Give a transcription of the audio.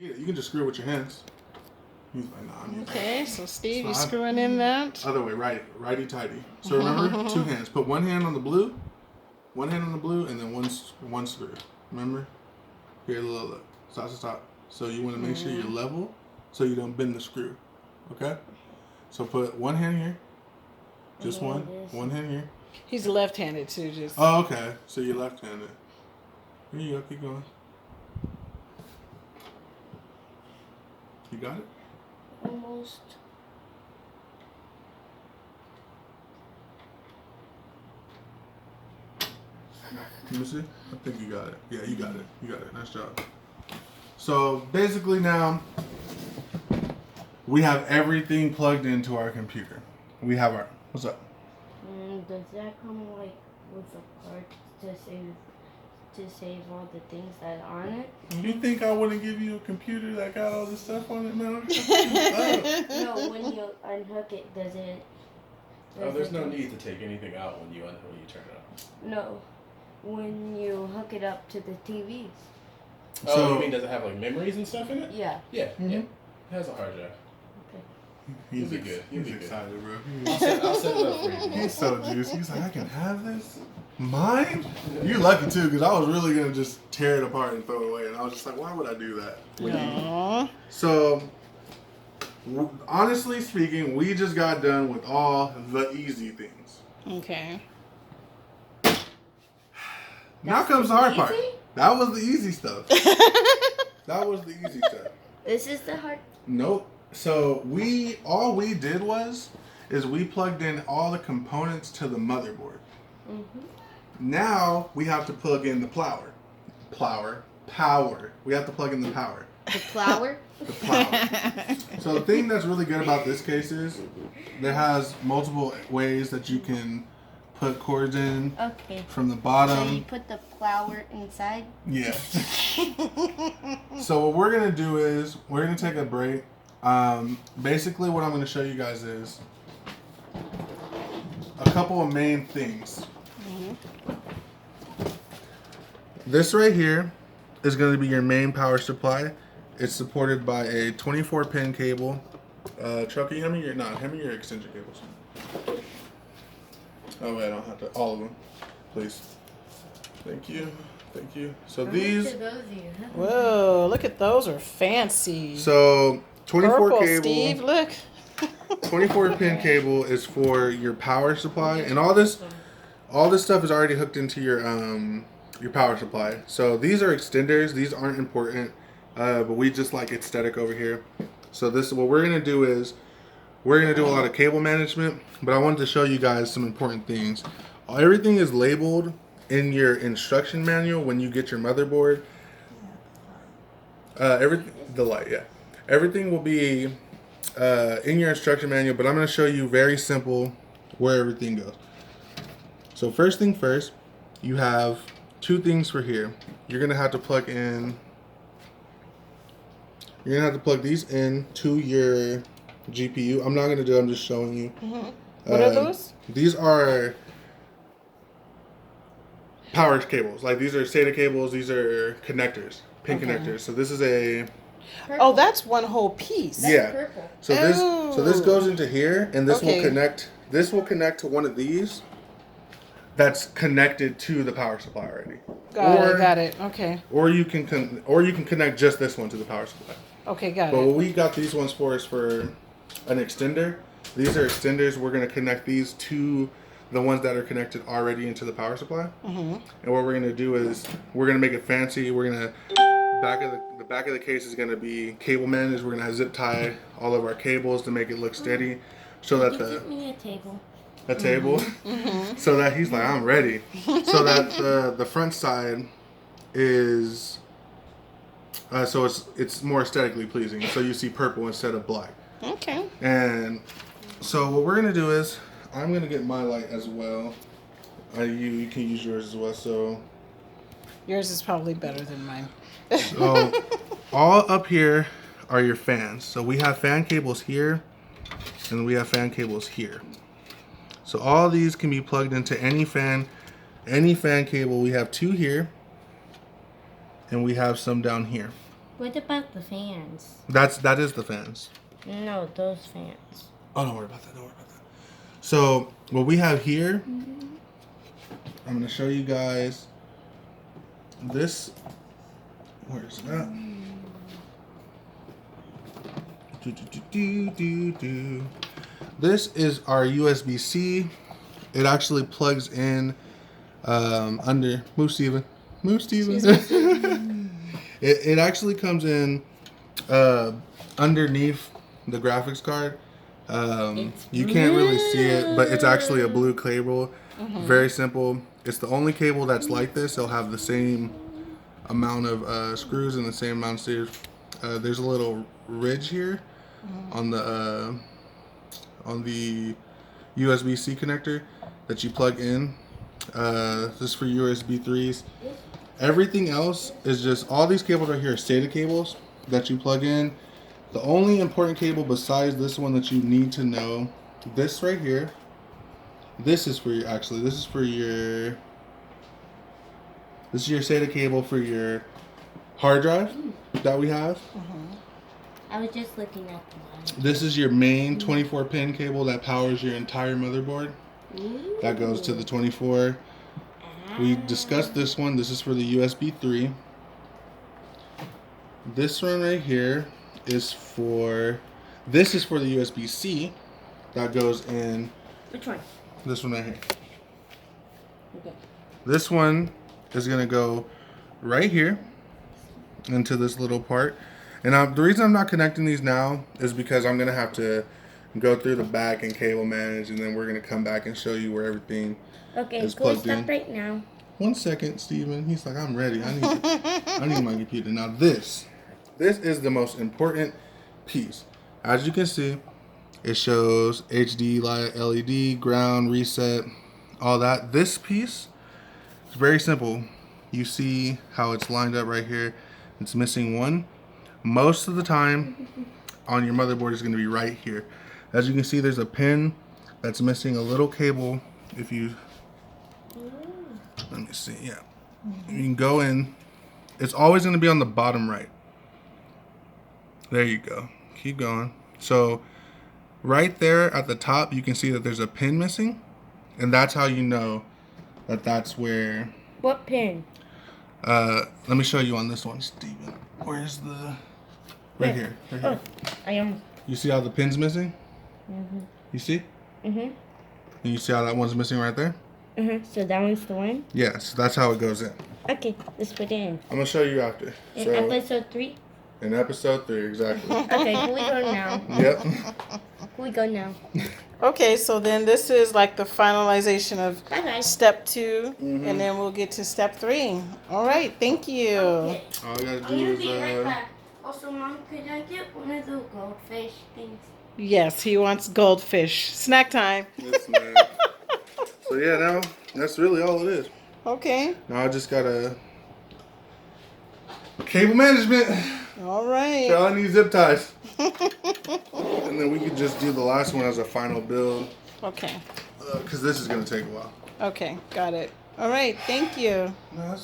Yeah, you can just screw it with your hands. He's like, nah. Okay, so Steve, you're screwing in that. Other way, righty tighty. So remember, 2 hands. Put one hand on the blue, and then one screw. Remember? Here, look. Stop. So you want to make sure you're level, so you don't bend the screw. Okay? So put one hand here. Just one. One hand here. He's left-handed too. Just. Oh, okay. So you're left-handed. Here you go. Keep going. You got it? Almost. Let me see. I think you got it. Yeah, you got it. Nice job. So basically now we have everything plugged into our computer. We have our what's up? Does that come like with a card to save all the things that are on it? You think I wouldn't give you a computer that got all this stuff on it, man? No, when you unhook it, does it? There's no need to take anything out when you turn it on. No, when you hook it up to the TVs. So, you mean does it have like memories and stuff in it? Yeah. Yeah. It has a hard drive. Okay. He's good. He's excited, bro. I'll set it up for you. He's so juicy. He's like, I can have this? Mine? You're lucky too, because I was really going to just tear it apart and throw it away. And I was just like, why would I do that? Aww. So, honestly speaking, we just got done with all the easy things. Okay. Now comes the hard part. That was the easy stuff. That was the easy stuff. This is the hard. Nope. So all we did is we plugged in all the components to the motherboard. Now we have to plug in the power. We have to plug in the power. The flour? The power. So the thing that's really good about this case is there has multiple ways that you can put cords in. Okay. From the bottom. So you put the flour inside? Yeah. So what we're going to do is we're going to take a break. Basically what I'm going to show you guys is a couple of main things. This right here is going to be your main power supply. It's supported by a 24-pin cable. Chucky, hand me your extension cables. Oh wait, I don't have to. All of them, please. Thank you. So these. Whoa! Look at those. Are fancy. So 24 Purple, cable. Steve, look. 24-pin cable is for your power supply, and all this stuff is already hooked into your power supply. So these are extenders. These aren't important, but we just like aesthetic over here. So what we're gonna do is we're gonna do a lot of cable management, but I wanted to show you guys some important things. Everything is labeled in your instruction manual when you get your motherboard. Everything will be in your instruction manual, but I'm going to show you very simple where everything goes. So first thing first, you have 2 things for here. You're going to have to plug these in to your GPU. I'm not going to do it, I'm just showing you. What are those? These are power cables. Like these are SATA cables, these are connectors, pin connectors. So this is a Oh, that's one whole piece. yeah. Purple. So this goes into here, and this will connect. This will connect to one of these. That's connected to the power supply already. Got it. Okay. Or you can connect just this one to the power supply. Okay, got But it. what we got these ones for is for an extender. These are extenders. We're going to connect these to the ones that are connected already into the power supply. And what we're going to do is we're going to make it fancy. We're going to the back of the case is going to be cable managed. We're going to zip tie all of our cables to make it look steady, so that Give me a table. a table, so that he's like, I'm ready. So that the front side is so it's more aesthetically pleasing. So you see purple instead of black. Okay. And so what we're gonna do is I'm gonna get my light as well. You can use yours as well. So Yours is probably better than mine. so all up here are your fans. So we have fan cables here, and we have fan cables here. So all these can be plugged into any fan cable. We have 2 here, and we have some down here. What about the fans? That is the fans. No, those fans. Oh, don't worry about that. Don't worry about that. So what we have here, I'm gonna show you guys this. Where's that? This is our USB-C. It actually plugs in under Move Steven. It actually comes in underneath the graphics card. You can't really see it, but it's actually a blue cable. Very simple. It's the only cable that's like this. It'll have the same amount of screws and the same amount of stairs. There's a little ridge here on the USB-C connector that you plug in. This is for USB 3s. Everything else is just, all these cables right here are SATA cables that you plug in. The only important cable besides this one that you need to know, this right here, this is for your, this is your SATA cable for your hard drive that we have. I was just looking at the line. This is your main 24-pin cable that powers your entire motherboard. That goes to the 24. We discussed this one. This is for the USB 3. This one right here is for, this is for the USB-C that goes in. Which one? This one right here. Okay. This one is going to go right here into this little part. And the reason I'm not connecting these now is because I'm going to have to go through the back and cable manage, and then we're going to come back and show you where everything is Go plugged in. stop right now. 1 second, Steven. He's like, I'm ready. I need my computer. Now this is the most important piece. As you can see, it shows HD light, LED, ground, reset, all that. This piece is very simple. You see how it's lined up right here. It's missing one. Most of the time on your motherboard is going to be right here. As you can see, there's a pin that's missing a little cable. If you, let me see, yeah. You can go in. It's always going to be on the bottom right. There you go. Keep going. So right there at the top, you can see that there's a pin missing. And that's how you know that that's where. What pin? Let me show you on this one, Steven. Where's the... Right here. Right here. Oh, I am. You see how the pin's missing? You see? And you see how that one's missing right there? So that one's the one? Yes, that's how it goes in. Okay, let's put it in. I'm going to show you after. In episode 3? In episode 3, exactly. Okay, can we go now? Yep. Can we go now? Okay, so then this is like the finalization of Bye-bye. step 2, and then we'll get to step 3. All right, thank you. Okay. All I got to I'm do gonna is... be right back. Also, Mom, could I get one of the goldfish things? Yes, he wants goldfish. Snack time. Yes, man. So yeah, now that's really all it is. Okay. Now I just got to... Cable management. All right. So I need zip ties. And then we could just do the last one as a final build. Okay. Because this is going to take a while. Okay, got it. All right, thank you. No, that's